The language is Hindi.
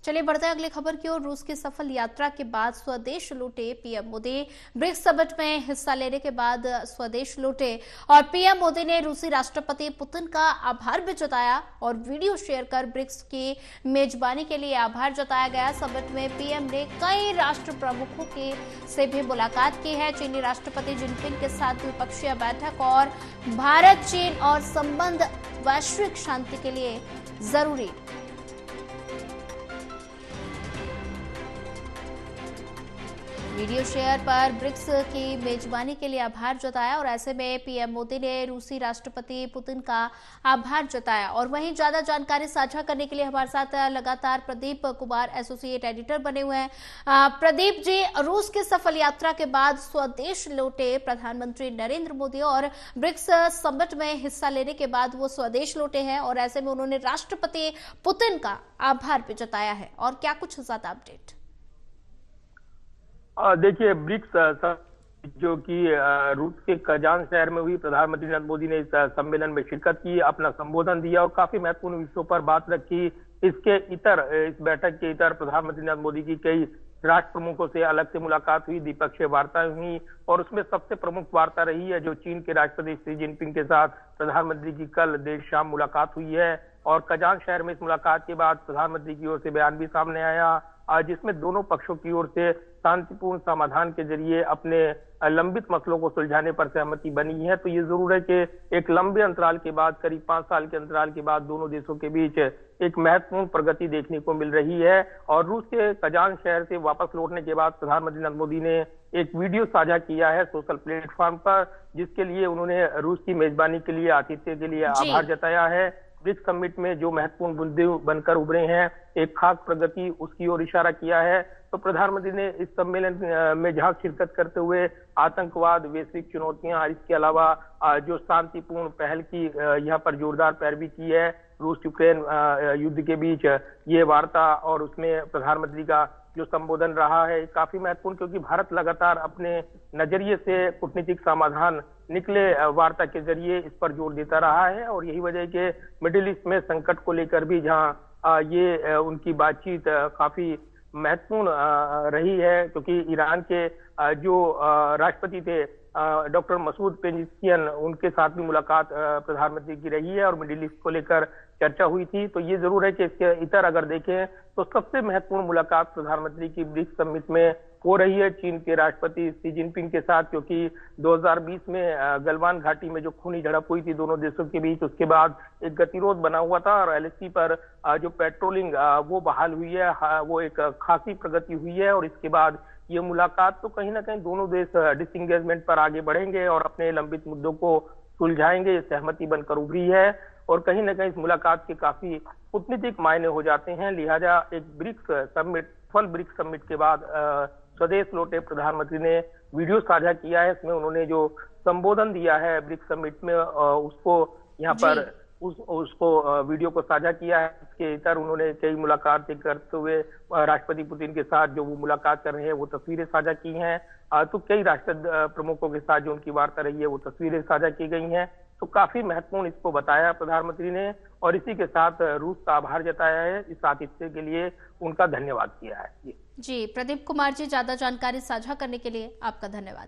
चलिए बढ़ते हैं अगली खबर की ओर। रूस की सफल यात्रा के बाद स्वदेश लौटे पीएम मोदी। ब्रिक्स समिट में हिस्सा लेने के बाद स्वदेश लौटे और पीएम मोदी ने रूसी राष्ट्रपति पुतिन का आभार भी जताया और वीडियो शेयर कर ब्रिक्स की मेजबानी के लिए आभार जताया गया। समिट में पीएम ने कई राष्ट्र प्रमुखों के से भी मुलाकात की है। चीनी राष्ट्रपति जिनपिंग के साथ द्विपक्षीय बैठक और भारत चीन और संबंध वैश्विक शांति के लिए जरूरी। वीडियो शेयर पर ब्रिक्स की मेजबानी के लिए आभार जताया और ऐसे में पीएम मोदी ने रूसी राष्ट्रपति पुतिन का आभार जताया। और वहीं ज्यादा जानकारी साझा करने के लिए हमारे साथ लगातार प्रदीप कुमार एसोसिएट एडिटर बने हुए हैं। प्रदीप जी, रूस की सफल यात्रा के बाद स्वदेश लौटे प्रधानमंत्री नरेंद्र मोदी और ब्रिक्स समिट में हिस्सा लेने के बाद वो स्वदेश लौटे हैं और ऐसे में उन्होंने राष्ट्रपति पुतिन का आभार भी जताया है और क्या कुछ ज्यादा अपडेट? देखिए, ब्रिक्स जो कि रूस के कजान शहर में हुई, प्रधानमंत्री नरेंद्र मोदी ने इस सम्मेलन में शिरकत की, अपना संबोधन दिया और काफी महत्वपूर्ण विषयों पर बात रखी। इस बैठक के इतर प्रधानमंत्री नरेंद्र मोदी की कई राष्ट्र प्रमुखों से अलग से मुलाकात हुई, द्विपक्षीय वार्ताएं हुई और उसमें सबसे प्रमुख वार्ता रही है जो चीन के राष्ट्रपति शी जिनपिंग के साथ प्रधानमंत्री की कल देर शाम मुलाकात हुई है। और कजान शहर में इस मुलाकात के बाद प्रधानमंत्री की ओर से बयान भी सामने आया, जिसमें दोनों पक्षों की ओर से शांतिपूर्ण समाधान के जरिए अपने लंबित मसलों को सुलझाने पर सहमति बनी है। तो ये जरूर है कि एक लंबे अंतराल के बाद, करीब 5 साल के अंतराल के बाद दोनों देशों के बीच एक महत्वपूर्ण प्रगति देखने को मिल रही है। और रूस के कजान शहर से वापस लौटने के बाद प्रधानमंत्री नरेंद्र मोदी ने एक वीडियो साझा किया है सोशल प्लेटफॉर्म पर, जिसके लिए उन्होंने रूस की मेजबानी के लिए, आतिथ्य के लिए आभार जताया है। ब्रिक्स समिट में जो महत्वपूर्ण मुद्दे बनकर उभरे हैं, एक खास प्रगति, उसकी ओर इशारा किया है। तो प्रधानमंत्री ने इस सम्मेलन में जहां शिरकत करते हुए आतंकवाद, वैश्विक चुनौतियां, इसके अलावा जो शांतिपूर्ण पहल की यहाँ पर जोरदार पैरवी की है रूस यूक्रेन युद्ध के बीच, ये वार्ता और उसमें प्रधानमंत्री का जो संबोधन रहा है काफी महत्वपूर्ण, क्योंकि भारत लगातार अपने नजरिए से कूटनीतिक समाधान निकले वार्ता के जरिए इस पर जोर देता रहा है। और यही वजह है कि मिडिल ईस्ट में संकट को लेकर भी जहां ये उनकी बातचीत काफी महत्वपूर्ण रही है, क्योंकि ईरान के जो राष्ट्रपति थे डॉक्टर मसूद पेजिशकियान, उनके साथ भी मुलाकात प्रधानमंत्री की रही है और मिडिल ईस्ट को लेकर चर्चा हुई थी। तो ये जरूर है कि इसके इतर अगर देखें तो सबसे महत्वपूर्ण मुलाकात प्रधानमंत्री की ब्रिक्स समिट में हो रही है चीन के राष्ट्रपति शी जिनपिंग के साथ, क्योंकि 2020 में गलवान घाटी में जो खूनी झड़प हुई थी दोनों देशों के बीच, उसके बाद एक गतिरोध बना हुआ था और एलएसी पर जो पेट्रोलिंग वो बहाल हुई है, वो एक खासी प्रगति हुई है। और इसके बाद ये मुलाकात तो कहीं ना कहीं दोनों देश डिसएंगेजमेंट पर आगे बढ़ेंगे और अपने लंबित मुद्दों को सुलझाएंगे, ये सहमति बनकर उभरी है। और कहीं ना कहीं इस मुलाकात के काफी कूटनीतिक मायने हो जाते हैं। लिहाजा एक ब्रिक्स समिट के बाद स्वदेश लौटे प्रधानमंत्री ने वीडियो साझा किया है। इसमें उन्होंने जो संबोधन दिया है ब्रिक्स समिट में, उसको यहाँ पर उसको वीडियो को साझा किया है। इसके इतर उन्होंने कई मुलाकातें करते हुए राष्ट्रपति पुतिन के साथ जो वो मुलाकात कर रहे हैं वो तस्वीरें साझा की हैं। तो कई राष्ट्र प्रमुखों के साथ जो उनकी वार्ता रही है वो तस्वीरें साझा की गई हैं। तो काफी महत्वपूर्ण इसको बताया प्रधानमंत्री ने और इसी के साथ रूस का आभार जताया है, इस आतिथ्य के लिए उनका धन्यवाद किया है। जी प्रदीप कुमार जी, ज्यादा जानकारी साझा करने के लिए आपका धन्यवाद।